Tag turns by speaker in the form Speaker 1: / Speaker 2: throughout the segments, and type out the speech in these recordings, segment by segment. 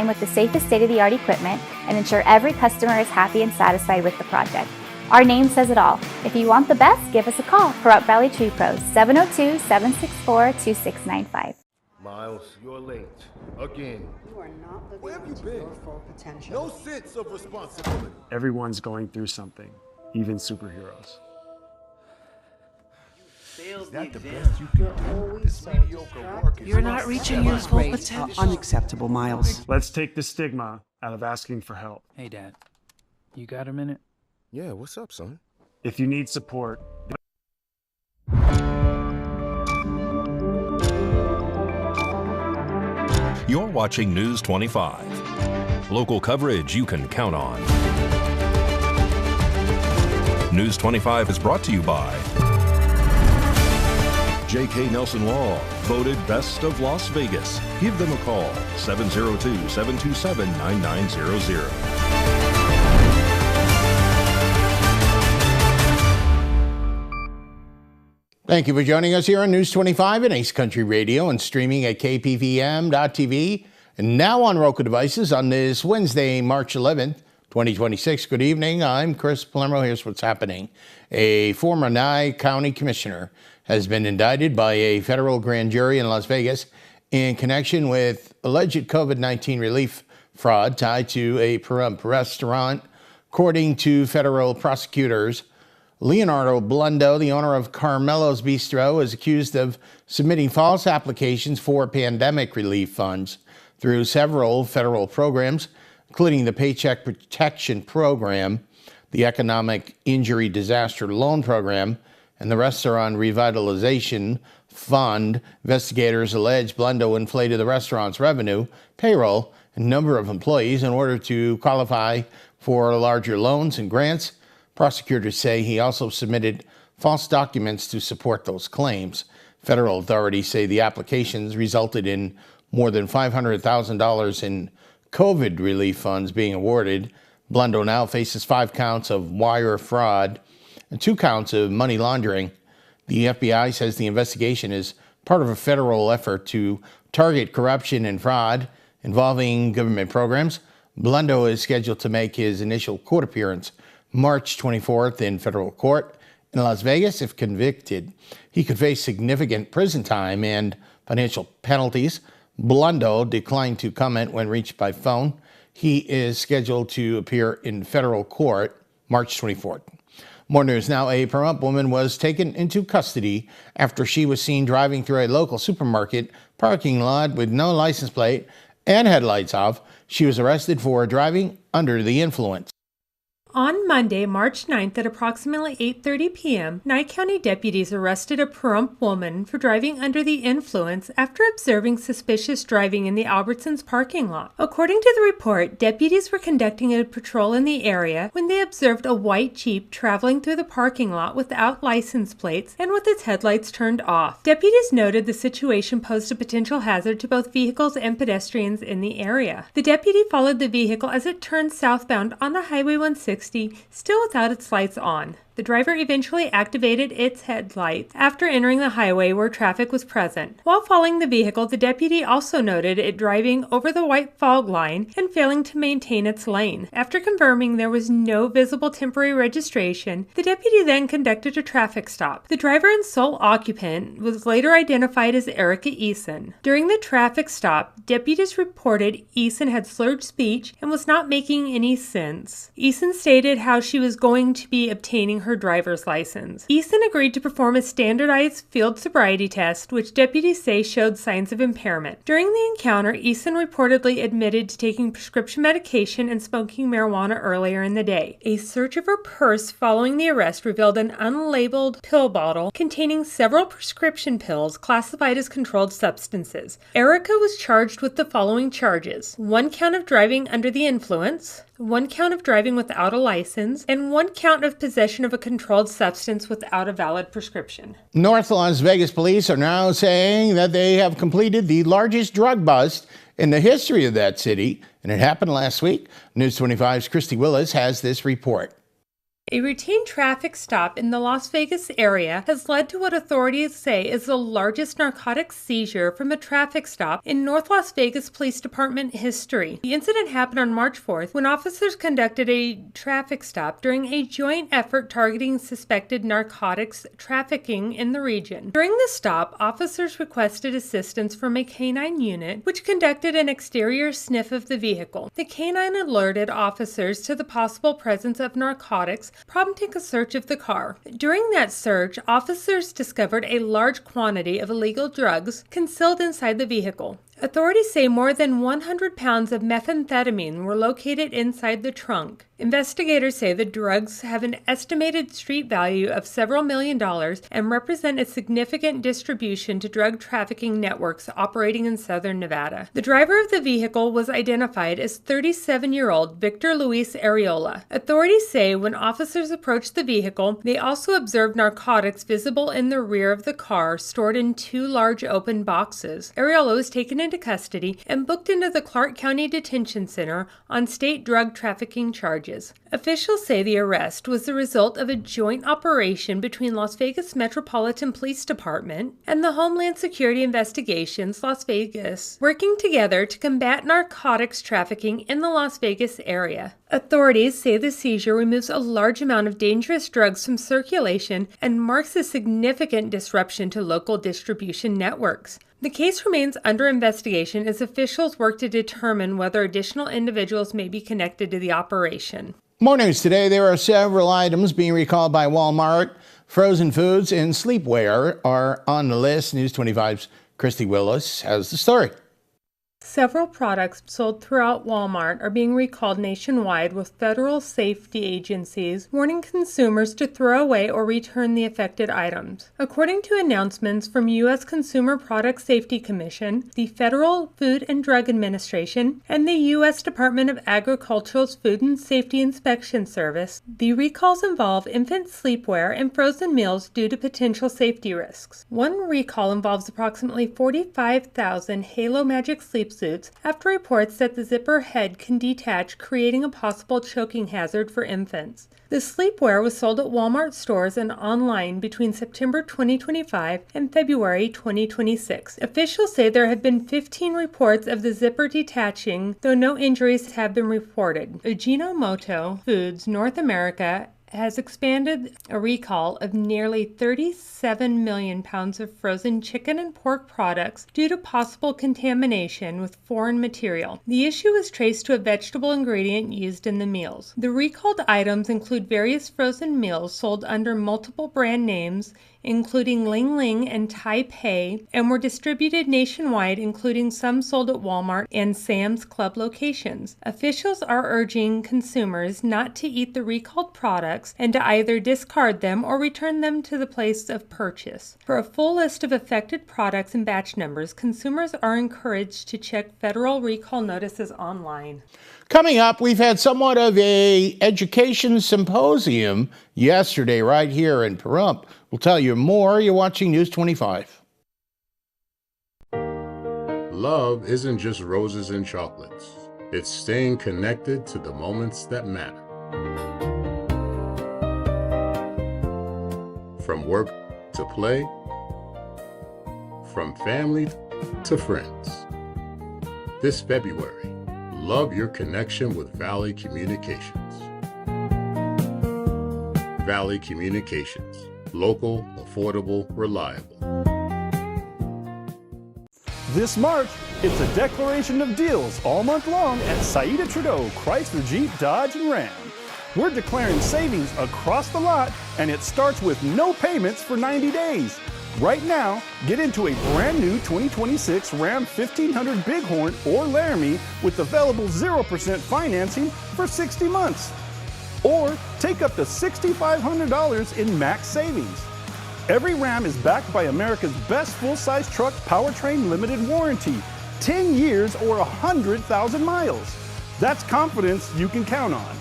Speaker 1: with the safest state-of-the-art equipment and ensure every customer is happy and satisfied with the project. Our name says it all. If you want the best, give us a call. Pahrump Valley Tree Pros, 702-764-2695.
Speaker 2: Miles, you're late. Again.
Speaker 3: You are not living up to your full potential.
Speaker 2: No sense of responsibility.
Speaker 4: Everyone's going through something, even superheroes.
Speaker 2: Is that the best you can do? This mediocre work is
Speaker 5: You're not reaching your full
Speaker 3: Grades are
Speaker 5: potential.
Speaker 3: unacceptable, Miles.
Speaker 4: Let's take the stigma out of asking for help.
Speaker 5: Hey, Dad. You got a minute?
Speaker 2: Yeah, what's up, son?
Speaker 4: If you need support,
Speaker 6: You're watching News 25. Local coverage you can count on. News 25 is brought to you by J.K. Nelson Law, voted Best of Las Vegas. Give them a call, 702-727-9900.
Speaker 7: Thank you for joining us here on News 25 and Ace Country Radio and streaming at KPVM.TV and now on Roku devices on this Wednesday, March 11th, 2026. Good evening. I'm Chris Palermo. Here's what's happening. A former Nye County commissioner has been indicted by a federal grand jury in Las Vegas in connection with alleged COVID-19 relief fraud tied to a Pahrump restaurant. According to federal prosecutors, Leonardo Blundo, the owner of Carmelo's Bistro, is accused of submitting false applications for pandemic relief funds through several federal programs, including the Paycheck Protection Program, the Economic Injury Disaster Loan Program, and the Restaurant Revitalization Fund. Investigators allege Blundo inflated the restaurant's revenue, payroll, and number of employees in order to qualify for larger loans and grants. Prosecutors say he also submitted false documents to support those claims. Federal authorities say the applications resulted in more than $500,000 in COVID relief funds being awarded. Blundo now faces 5 counts of wire fraud and 2 counts of money laundering. The FBI says the investigation is part of a federal effort to target corruption and fraud involving government programs. Blundo is scheduled to make his initial court appearance March 24th in federal court in Las Vegas. If convicted, he could face significant prison time and financial penalties. Blundo declined to comment when reached by phone. He is scheduled to appear in federal court March 24th. More news now. A Pahrump woman was taken into custody after she was seen driving through a local supermarket parking lot with no license plate and headlights off. She was arrested for driving under the influence.
Speaker 8: On Monday, March 9th at approximately 8:30 p.m., Nye County deputies arrested a Pahrump woman for driving under the influence after observing suspicious driving in the Albertsons parking lot. According to the report, deputies were conducting a patrol in the area when they observed a white Jeep traveling through the parking lot without license plates and with its headlights turned off. Deputies noted the situation posed a potential hazard to both vehicles and pedestrians in the area. The deputy followed the vehicle as it turned southbound on the Highway 160, still without its lights on. The driver eventually activated its headlights after entering the highway where traffic was present. While following the vehicle, the deputy also noted it driving over the white fog line and failing to maintain its lane. After confirming there was no visible temporary registration, the deputy then conducted a traffic stop. The driver and sole occupant was later identified as Erica Eason. During the traffic stop, deputies reported Eason had slurred speech and was not making any sense. Eason stated how she was going to be obtaining her driver's license. Eason agreed to perform a standardized field sobriety test, which deputies say showed signs of impairment. During the encounter, Eason reportedly admitted to taking prescription medication and smoking marijuana earlier in the day. A search of her purse following the arrest revealed an unlabeled pill bottle containing several prescription pills classified as controlled substances. Erica was charged with the following charges: 1 count of driving under the influence, 1 count of driving without a license, and 1 count of possession of a controlled substance without a valid prescription.
Speaker 7: North Las Vegas police are now saying that they have completed the largest drug bust in the history of that city, and it happened last week. News 25's Christy Willis has this report.
Speaker 8: A routine traffic stop in the Las Vegas area has led to what authorities say is the largest narcotics seizure from a traffic stop in North Las Vegas Police Department history. The incident happened on March 4th when officers conducted a traffic stop during a joint effort targeting suspected narcotics trafficking in the region. During the stop, officers requested assistance from a canine unit, which conducted an exterior sniff of the vehicle. The canine alerted officers to the possible presence of narcotics, prompting a search of the car. During that search, officers discovered a large quantity of illegal drugs concealed inside the vehicle. Authorities say more than 100 pounds of methamphetamine were located inside the trunk. Investigators say the drugs have an estimated street value of several $millions and represent a significant distribution to drug trafficking networks operating in southern Nevada. The driver of the vehicle was identified as 37-year-old Victor Luis Areola. Authorities say when officers approached the vehicle, they also observed narcotics visible in the rear of the car, stored in 2 large open boxes. Areola was taken into custody and booked into the Clark County Detention Center on state drug trafficking charges. Officials say the arrest was the result of a joint operation between Las Vegas Metropolitan Police Department and the Homeland Security Investigations Las Vegas, working together to combat narcotics trafficking in the Las Vegas area. Authorities say the seizure removes a large amount of dangerous drugs from circulation and marks a significant disruption to local distribution networks. The case remains under investigation as officials work to determine whether additional individuals may be connected to the operation.
Speaker 7: More news today. There are several items being recalled by Walmart. Frozen foods and sleepwear are on the list. News 25's Christy Willis has the story.
Speaker 8: Several products sold throughout Walmart are being recalled nationwide, with federal safety agencies warning consumers to throw away or return the affected items. According to announcements from U.S. Consumer Product Safety Commission, the Federal Food and Drug Administration, and the U.S. Department of Agriculture's Food and Safety Inspection Service, the recalls involve infant sleepwear and frozen meals due to potential safety risks. One recall involves approximately 45,000 Halo Magic sleep suits after reports that the zipper head can detach, creating a possible choking hazard for infants. The sleepwear was sold at Walmart stores and online between September 2025 and February 2026. Officials say there have been 15 reports of the zipper detaching, though no injuries have been reported. Ajinomoto Foods North America has expanded a recall of nearly 37 million pounds of frozen chicken and pork products due to possible contamination with foreign material. The issue is traced to a vegetable ingredient used in the meals. The recalled items include various frozen meals sold under multiple brand names, including Ling Ling and Tai Pei, and were distributed nationwide, including some sold at Walmart and Sam's Club locations. Officials are urging consumers not to eat the recalled products and to either discard them or return them to the place of purchase. For a full list of affected products and batch numbers, consumers are encouraged to check federal recall notices online.
Speaker 7: Coming up, we've had somewhat of a education symposium yesterday right here in Pahrump. We'll tell you more. You're watching News 25.
Speaker 9: Love isn't just roses and chocolates. It's staying connected to the moments that matter. From work to play, from family to friends. This February, love your connection with Valley Communications. Valley Communications. Local, affordable, reliable.
Speaker 4: This March, it's a declaration of deals all month long at Saida Trudeau Chrysler, Jeep, Dodge, and Ram. We're declaring savings across the lot, and it starts with no payments for 90 days. Right now, get into a brand new 2026 Ram 1500 Bighorn or Laramie with available 0% financing for 60 months. Or take up to $6,500 in max savings. Every Ram is backed by America's best full-size truck powertrain limited warranty, 10 years or 100,000 miles. That's confidence you can count on.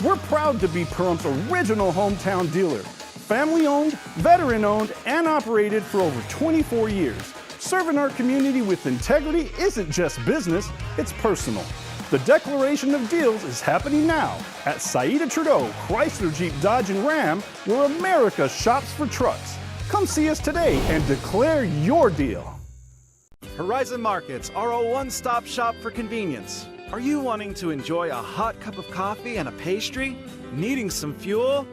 Speaker 4: We're proud to be Pahrump's original hometown dealer. Family-owned, veteran-owned, and operated for over 24 years. Serving our community with integrity isn't just business, it's personal. The declaration of deals is happening now at Saida Trudeau Chrysler Jeep Dodge and Ram, where America shops for trucks. Come see us today and declare your deal.
Speaker 10: Horizon Markets are a one-stop shop for convenience. Are you wanting to enjoy a hot cup of coffee and a pastry? Needing some fuel?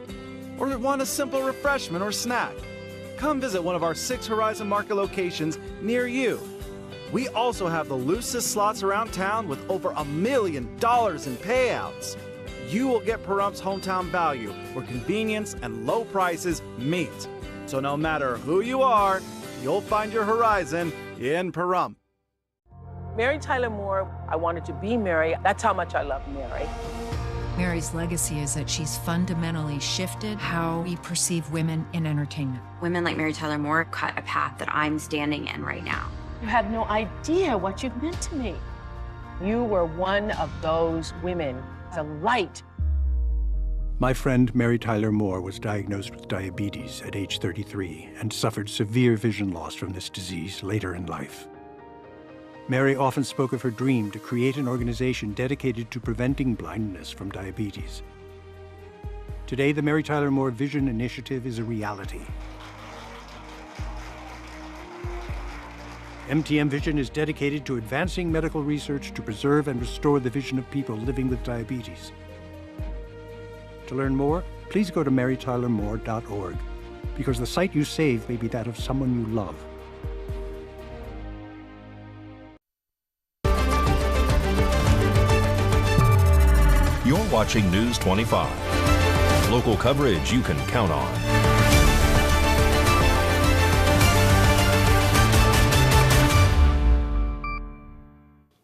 Speaker 10: Or want a simple refreshment or snack? Come visit one of our 6 Horizon Market locations near you. We also have the loosest slots around town with over $1 million in payouts. You will get Pahrumph's hometown value, where convenience and low prices meet. So no matter who you are, you'll find your Horizon in Pahrump.
Speaker 11: Mary Tyler Moore, I wanted to be Mary. That's how much I love Mary.
Speaker 12: Mary's legacy is that she's fundamentally shifted how we perceive women in entertainment.
Speaker 13: Women like Mary Tyler Moore cut a path that I'm standing in right now.
Speaker 11: You have no idea what you've meant to me. You were one of those women, the light.
Speaker 14: My friend Mary Tyler Moore was diagnosed with diabetes at age 33 and suffered severe vision loss from this disease later in life. Mary often spoke of her dream to create an organization dedicated to preventing blindness from diabetes. Today, the Mary Tyler Moore Vision Initiative is a reality. MTM Vision is dedicated to advancing medical research to preserve and restore the vision of people living with diabetes. To learn more, please go to marytylermore.org, because the sight you save may be that of someone you love.
Speaker 6: You're watching News 25. Local coverage you can count on.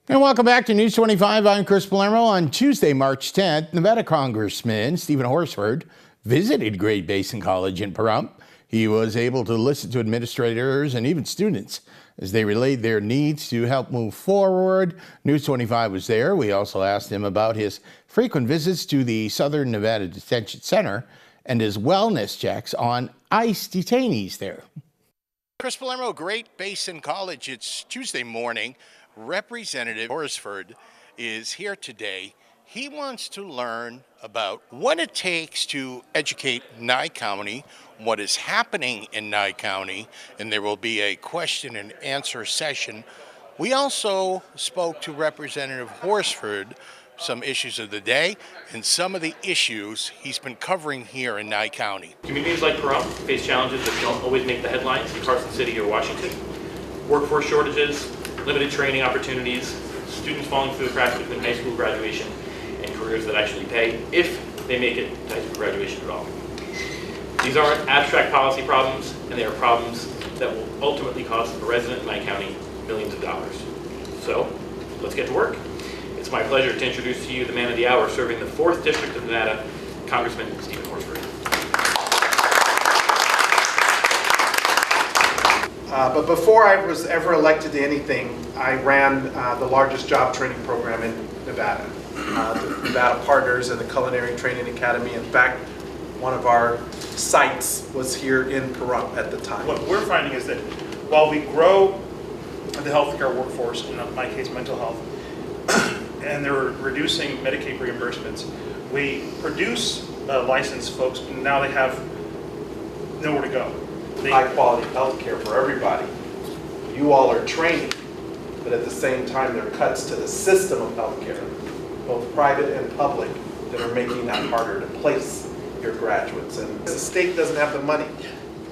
Speaker 7: And welcome back to News 25. I'm Chris Palermo. On Tuesday, March 10th, Nevada Congressman Horsford visited Great Basin College in Pahrump. He was able to listen to administrators and even students as they relayed their needs to help move forward. News 25 was there. We also asked him about his frequent visits to the Southern Nevada Detention Center and his wellness checks on ICE detainees there. Chris Palermo, Great Basin College. It's Tuesday morning. Representative Horsford is here today. He wants to learn about what it takes to educate Nye County, what is happening in Nye County, and there will be a question and answer session. We also spoke to Representative Horsford, some issues of the day, and some of the issues he's been covering here in Nye County.
Speaker 15: Communities like Pahrump face challenges that don't always make the headlines in Carson City or Washington. Workforce shortages, limited training opportunities, students falling through the cracks between high school graduation and careers that actually pay, if they make it to high school graduation at all. These aren't abstract policy problems, and they are problems that will ultimately cost a resident in Nye County millions of dollars. So, let's get to work. It's my pleasure to introduce to you the man of the hour serving the 4th District of Nevada, Congressman Horsford.
Speaker 16: But before I was ever elected to anything, I ran the largest job training program in Nevada. The Nevada Partners and the Culinary Training Academy. In fact, one of our sites was here in Pahrump at the time.
Speaker 17: What we're finding is that while we grow the healthcare workforce, in my case mental health, and they're reducing Medicaid reimbursements, we produce licensed folks, and now they have nowhere to go.
Speaker 16: High quality healthcare for everybody. You all are training, but at the same time there are cuts to the system of healthcare, both private and public, that are making that harder to place your graduates. And the state doesn't have the money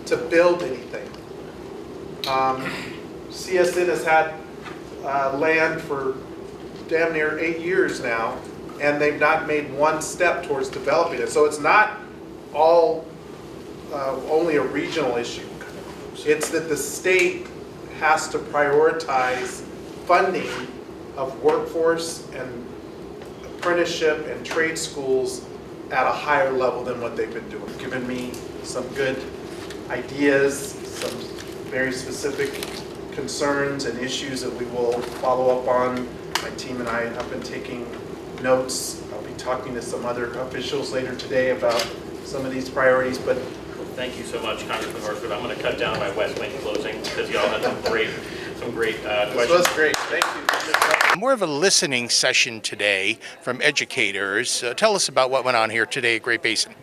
Speaker 16: to build anything. CSN has had land for damn near 8 years now, and they've not made one step towards developing it. So it's not all only a regional issue. It's that the state has to prioritize funding of workforce and apprenticeship and trade schools at a higher level than what they've been doing. Given me some good ideas, some very specific concerns and issues that we will follow up on. My team and I have been taking notes. I'll be talking to some other officials later today about some of these priorities, but
Speaker 15: thank you so much, Congressman Horsford. I'm going to cut down my West Wing closing because y'all had some great questions.
Speaker 16: This was great. Thank you.
Speaker 7: More of a listening session today from educators. Tell us about what went on here today at Great Basin.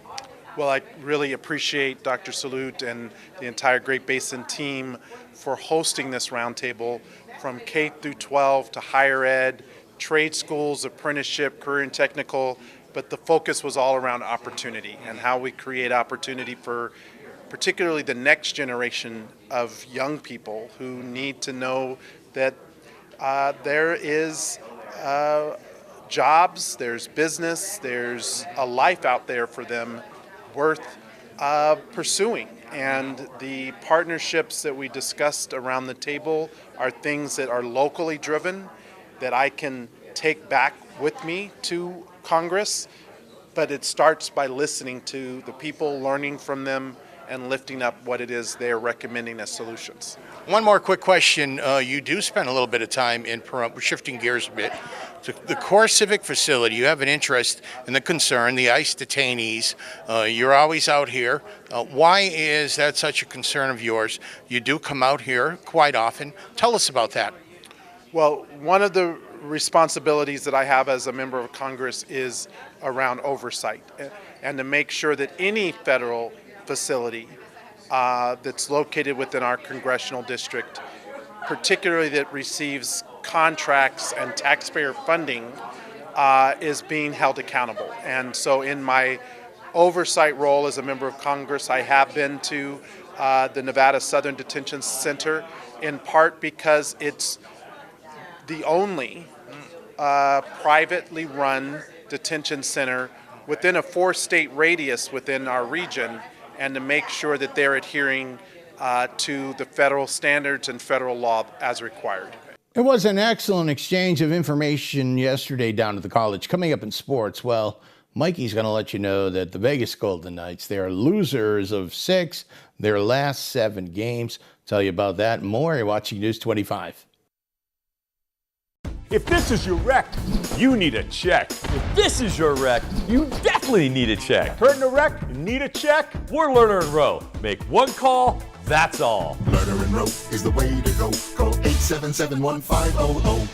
Speaker 16: Well, I really appreciate Dr. Salute and the entire Great Basin team for hosting this roundtable from K through 12 to higher ed, trade schools, apprenticeship, career and technical, but the focus was all around opportunity and how we create opportunity for particularly the next generation of young people who need to know that there is jobs, there's business, there's a life out there for them worth pursuing. And the partnerships that we discussed around the table are things that are locally driven, that I can take back with me to Congress, but it starts by listening to the people, learning from them, and lifting up what it is they're recommending as solutions.
Speaker 7: One more quick question. You do spend a little bit of time in Pahrump. We're shifting gears a bit. To the core civic facility, you have an interest in the concern, the ICE detainees. You're always out here. Why is that such a concern of yours? You do come out here quite often. Tell us about that.
Speaker 16: Well, one of the responsibilities that I have as a member of Congress is around oversight and to make sure that any federal facility that's located within our congressional district, particularly that receives contracts and taxpayer funding, is being held accountable. And so in my oversight role as a member of Congress, I have been to the Nevada Southern Detention Center, in part because it's the only privately run detention center within a 4-state radius within our region, and to make sure that they're adhering to the federal standards and federal law as required.
Speaker 7: It was an excellent exchange of information yesterday down at the college. Coming up in sports, well, Mikey's going to let you know that the Vegas Golden Knights, they are losers of 6, their last 7 games. Tell you about that and more. You're watching News 25.
Speaker 18: If this is your wreck, you need a check. If this is your wreck, you definitely need a check.
Speaker 4: Hurt in a wreck? You need a check?
Speaker 18: We're Lerner and Rowe. Make one call, that's all.
Speaker 19: Lerner and Rowe is the way to go. Call 877-1500.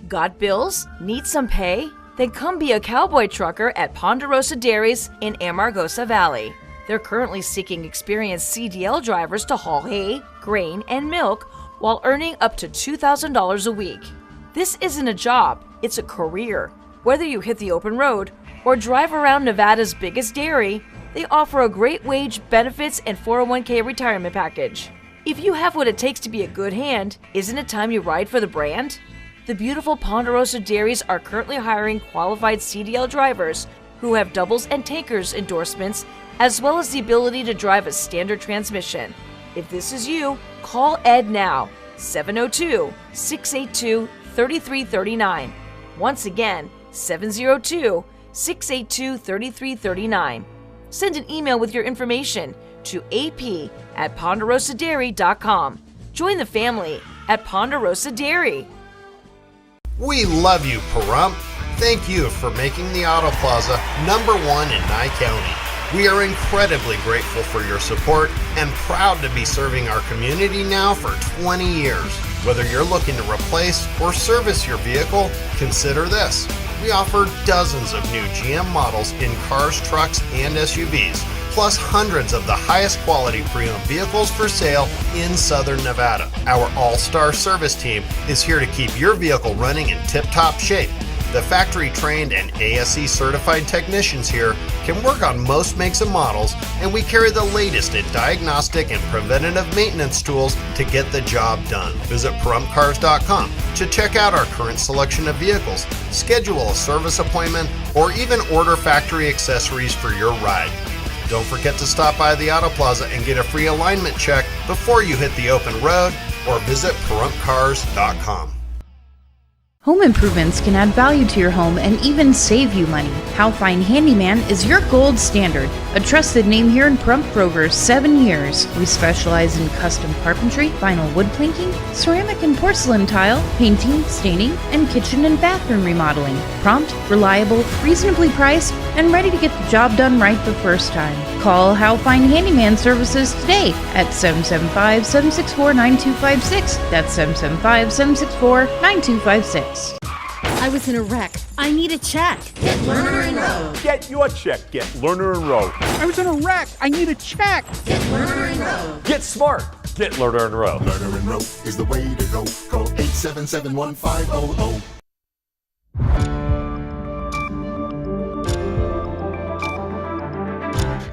Speaker 20: Got bills? Need some pay? Then come be a cowboy trucker at Ponderosa Dairies in Amargosa Valley. They're currently seeking experienced CDL drivers to haul hay, grain, and milk while earning up to $2,000 a week. This isn't a job, it's a career. Whether you hit the open road or drive around Nevada's biggest dairy, they offer a great wage, benefits, and 401k retirement package. If you have what it takes to be a good hand, isn't it time you ride for the brand? The beautiful Ponderosa Dairies are currently hiring qualified CDL drivers who have doubles and tankers endorsements, as well as the ability to drive a standard transmission. If this is you, call Ed now, 702-682-3339. Once again, 702-682-3339. Send an email with your information to ap@ponderosadairy.com. Join the family at Ponderosa Dairy.
Speaker 21: We love you, Pahrump. Thank you for making the Auto Plaza #1 in Nye County. We are incredibly grateful for your support and proud to be serving our community now for 20 years. Whether you're looking to replace or service your vehicle, consider this. We offer dozens of new GM models in cars, trucks, and SUVs, plus hundreds of the highest quality pre-owned vehicles for sale in Southern Nevada. Our all-star service team is here to keep your vehicle running in tip-top shape. The factory-trained and ASE certified technicians here can work on most makes and models, and we carry the latest in diagnostic and preventative maintenance tools to get the job done. Visit PahrumpCars.com to check out our current selection of vehicles, schedule a service appointment, or even order factory accessories for your ride. Don't forget to stop by the Auto Plaza and get a free alignment check before you hit the open road, or visit PahrumpCars.com.
Speaker 22: Home improvements can add value to your home and even save you money. How Fine Handyman is your gold standard. A trusted name here in Pahrump for over 7 years. We specialize in custom carpentry, vinyl wood planking, ceramic and porcelain tile, painting, staining, and kitchen and bathroom remodeling. Prompt, reliable, reasonably priced, and ready to get the job done right the first time. Call How Fine Handyman Services today at 775-764-9256. That's 775-764-9256.
Speaker 1: narcotics. I was in a wreck. I need a check.
Speaker 18: Get Lerner and Rowe. Get your check. Get Lerner and Rowe.
Speaker 1: I was in a wreck. I need a check. Get Lerner and Rowe.
Speaker 18: Get smart. Get Lerner and Rowe.
Speaker 19: Lerner and Rowe is the way to go. Call 877-1500.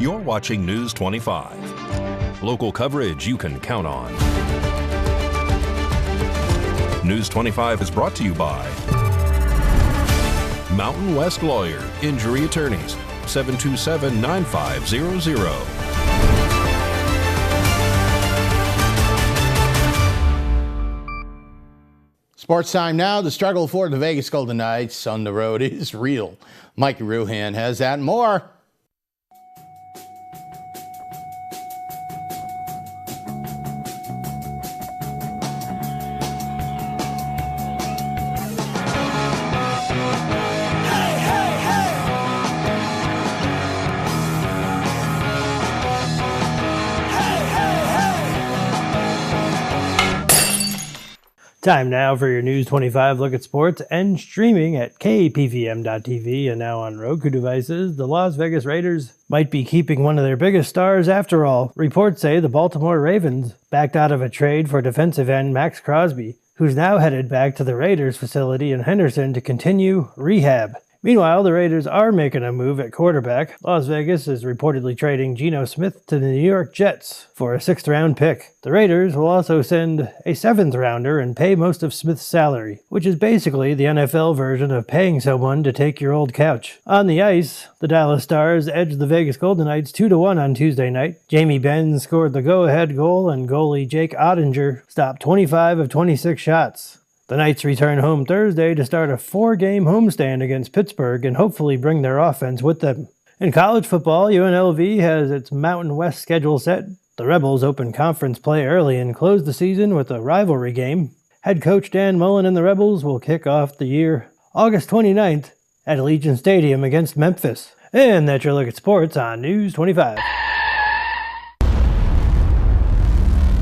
Speaker 6: You're watching News 25. Local coverage you can count on. News 25 is brought to you by Mountain West Lawyer, Injury Attorneys, 727-9500.
Speaker 7: Sports time now. The struggle for the Vegas Golden Knights on the road is real. Mikey Ruhan has that and more.
Speaker 3: Time now for your News 25 look at sports and streaming at KPVM.TV and now on Roku devices. The Las Vegas Raiders might be keeping one of their biggest stars after all. Reports say the Baltimore Ravens backed out of a trade for defensive end Max Crosby, who's now headed back to the Raiders facility in Henderson to continue rehab. Meanwhile, the Raiders are making a move at quarterback. Las Vegas is reportedly trading Geno Smith to the New York Jets for a 6th-round pick. The Raiders will also send a 7th-rounder and pay most of Smith's salary, which is basically the NFL version of paying someone to take your old couch. On the ice, the Dallas Stars edged the Vegas Golden Knights 2-1 on Tuesday night. Jamie Benn scored the go-ahead goal, and goalie Jake Ottinger stopped 25 of 26 shots. The Knights return home Thursday to start a 4-game homestand against Pittsburgh and hopefully bring their offense with them. In college football, UNLV has its Mountain West schedule set. The Rebels open conference play early and close the season with a rivalry game. Head coach Dan Mullen and the Rebels will kick off the year August 29th at Allegiant Stadium against Memphis. And that's your look at sports on News 25.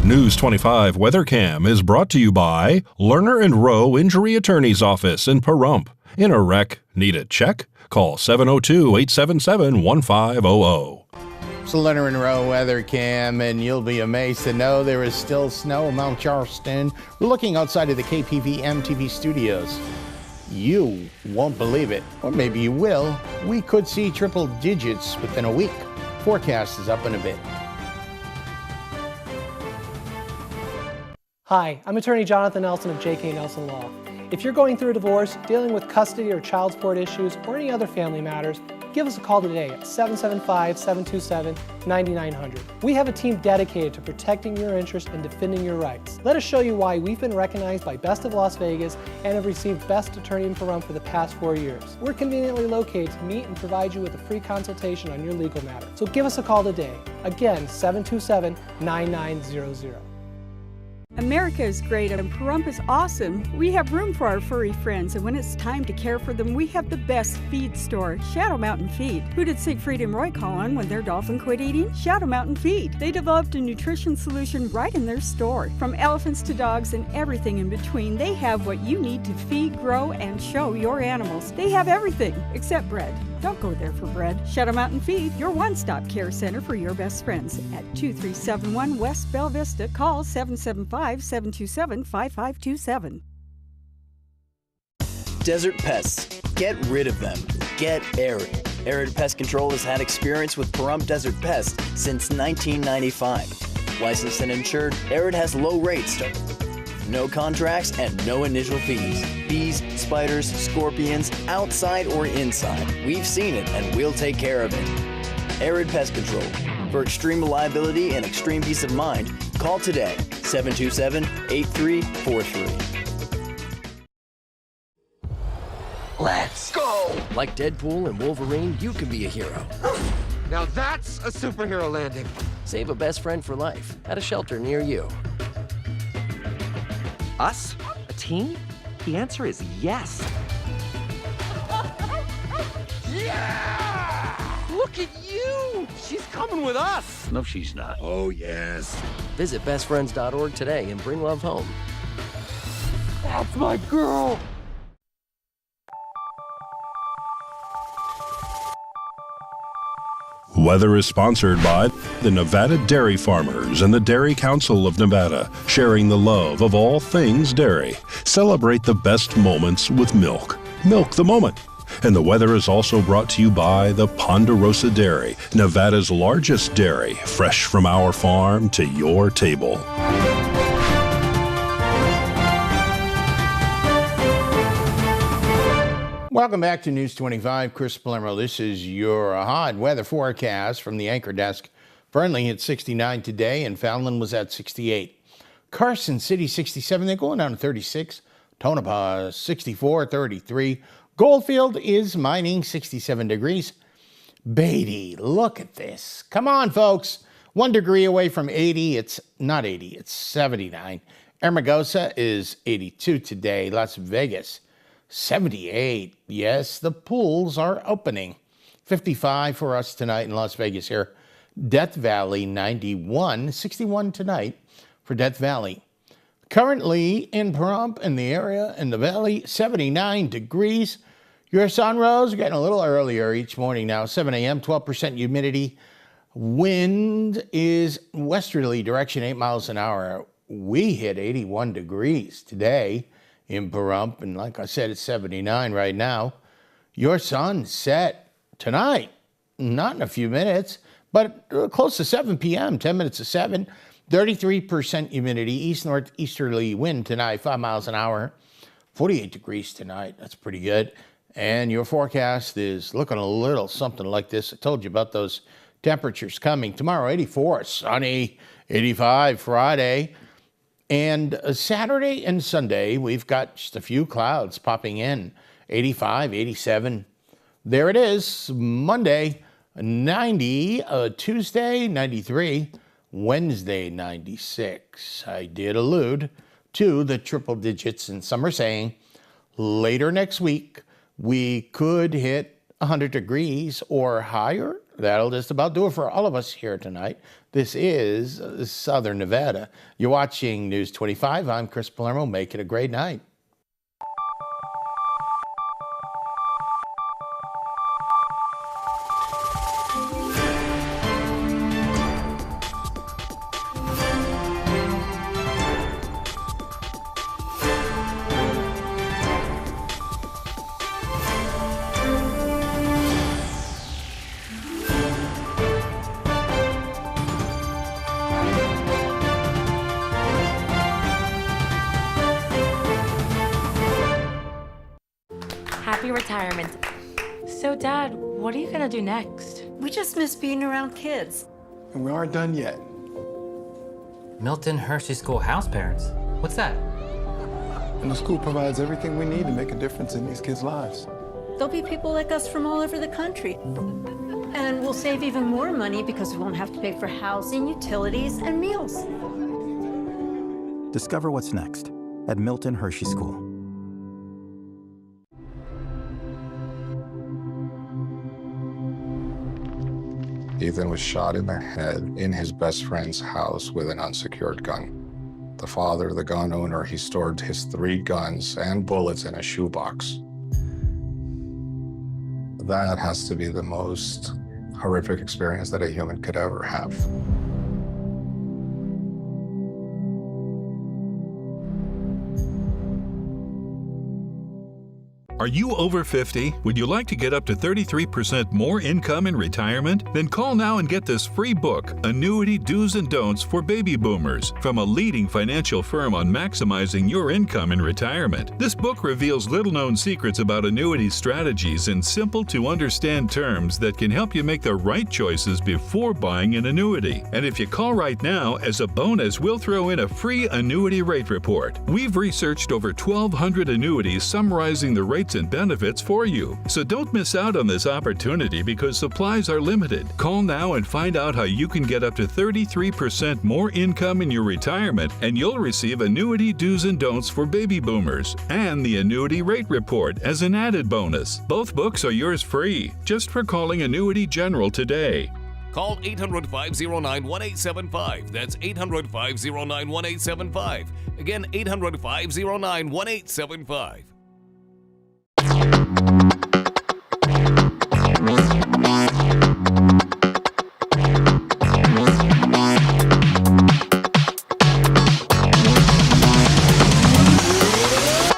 Speaker 6: News 25 WeatherCam is brought to you by Lerner and Rowe Injury Attorney's Office in Pahrump. In a wreck, need a check? Call 702-877-1500.
Speaker 7: It's the Lerner and Rowe weather cam, and you'll be amazed to know there is still snow in Mount Charleston. We're looking outside of the KPVM-TV studios. You won't believe it, or maybe you will. We could see triple digits within a week. Forecast is up in a bit.
Speaker 23: Hi, I'm attorney Jonathan Nelson of J.K. Nelson Law. If you're going through a divorce, dealing with custody or child support issues, or any other family matters, give us a call today at 775-727-9900. We have a team dedicated to protecting your interests and defending your rights. Let us show you why we've been recognized by Best of Las Vegas and have received Best Attorney in Pahrump for the past 4 years. We're conveniently located to meet and provide you with a free consultation on your legal matter. So give us a call today. Again, 727-9900.
Speaker 24: America is great and Pahrump is awesome. We have room for our furry friends, and when it's time to care for them, we have the best feed store, Shadow Mountain Feed. Who did Siegfried and Roy call on when their dolphin quit eating? Shadow Mountain Feed. They developed a nutrition solution right in their store. From elephants to dogs and everything in between, they have what you need to feed, grow, and show your animals. They have everything except bread. Don't go there for bread. Shadow Mountain Feed, your one-stop care center for your best friends. At 2371 West Bella Vista, call 775-727-5527.
Speaker 25: Desert pests. Get rid of them. Get Arid. Arid Pest Control has had experience with Pahrump Desert Pests since 1995. Licensed and insured, Arid has low rates, no contracts, and no initial fees. Bees, spiders, scorpions, outside or inside. We've seen it and we'll take care of it. Arid Pest Control. For extreme reliability and extreme peace of mind, call today, 727-8343.
Speaker 26: Let's go! Like Deadpool and Wolverine, you can be a hero.
Speaker 27: Now that's a superhero landing.
Speaker 26: Save a best friend for life at a shelter near you.
Speaker 28: Us? A team? The answer is yes.
Speaker 27: Yeah! Look at you! She's coming with us!
Speaker 28: No, she's not.
Speaker 27: Oh, yes.
Speaker 26: Visit bestfriends.org today and bring love home.
Speaker 27: That's my girl!
Speaker 6: Weather is sponsored by the Nevada Dairy Farmers and the Dairy Council of Nevada, sharing the love of all things dairy. Celebrate the best moments with milk. Milk the moment. And the weather is also brought to you by the Ponderosa Dairy, Nevada's largest dairy, fresh from our farm to your table.
Speaker 7: Welcome back to News 25. Chris Palermo. This is your hot weather forecast from the anchor desk. Fernley hit 69 today, and Fallon was at 68. Carson City 67. They're going down to 36. Tonopah 64, 33. Goldfield is mining 67 degrees. Beatty, look at this. Come on, folks. 1 degree away from 80. It's not 80. It's 79. Hermosa is 82 today. Las Vegas 78. Yes, the pools are opening. 55 for us tonight in Las Vegas here. Death Valley 91. 61 tonight for Death Valley. Currently in Pahrump, in the area, in the valley, 79 degrees. Your sunrise getting a little earlier each morning now, 7 a.m., 12% humidity. Wind is westerly direction, 8 miles an hour. We hit 81 degrees today in Pahrump, and like I said, it's 79 right now. Your sun set tonight, not in a few minutes, but close to 7 p.m., 10 minutes to 7. 33% humidity, east-northeasterly wind tonight, 5 miles an hour. 48 degrees tonight. That's pretty good. And your forecast is looking a little something like this. I told you about those temperatures coming. Tomorrow, 84, sunny, 85 Friday. And Saturday and Sunday, we've got just a few clouds popping in. 85, 87. There it is. Monday, 90. Tuesday, 93. Wednesday, 96. I did allude to the triple digits, and some are saying later next week, we could hit 100 degrees or higher. That'll just about do it for all of us here tonight. This is Southern Nevada. You're watching News 25. I'm Chris Palermo. Make it a great night.
Speaker 2: Happy retirement. So, Dad, what are you gonna do next?
Speaker 5: We just miss being around kids.
Speaker 8: And we aren't done yet.
Speaker 9: Milton Hershey School house parents. What's that?
Speaker 8: And the school provides everything we need to make a difference in these kids' lives.
Speaker 5: There'll be people like us from all over the country. And we'll save even more money because we won't have to pay for housing, utilities, and meals.
Speaker 10: Discover what's next at Milton Hershey School.
Speaker 11: Ethan was shot in the head in his best friend's house with an unsecured gun. The father, the gun owner, he stored his 3 guns and bullets in a shoebox. That has to be the most horrific experience that a human could ever have.
Speaker 12: Are you over 50? Would you like to get up to 33% more income in retirement? Then call now and get this free book, Annuity Do's and Don'ts for Baby Boomers, from a leading financial firm on maximizing your income in retirement. This book reveals little-known secrets about annuity strategies in simple-to-understand terms that can help you make the right choices before buying an annuity. And if you call right now, as a bonus, we'll throw in a free annuity rate report. We've researched over 1,200 annuities summarizing the rates and benefits for you. So don't miss out on this opportunity because supplies are limited. Call now and find out how you can get up to 33% more income in your retirement, and you'll receive Annuity Do's and Don'ts for Baby Boomers and the Annuity Rate Report as an added bonus. Both books are yours free, just for calling Annuity General today.
Speaker 13: Call 800-509-1875. That's 800-509-1875. Again, 800-509-1875.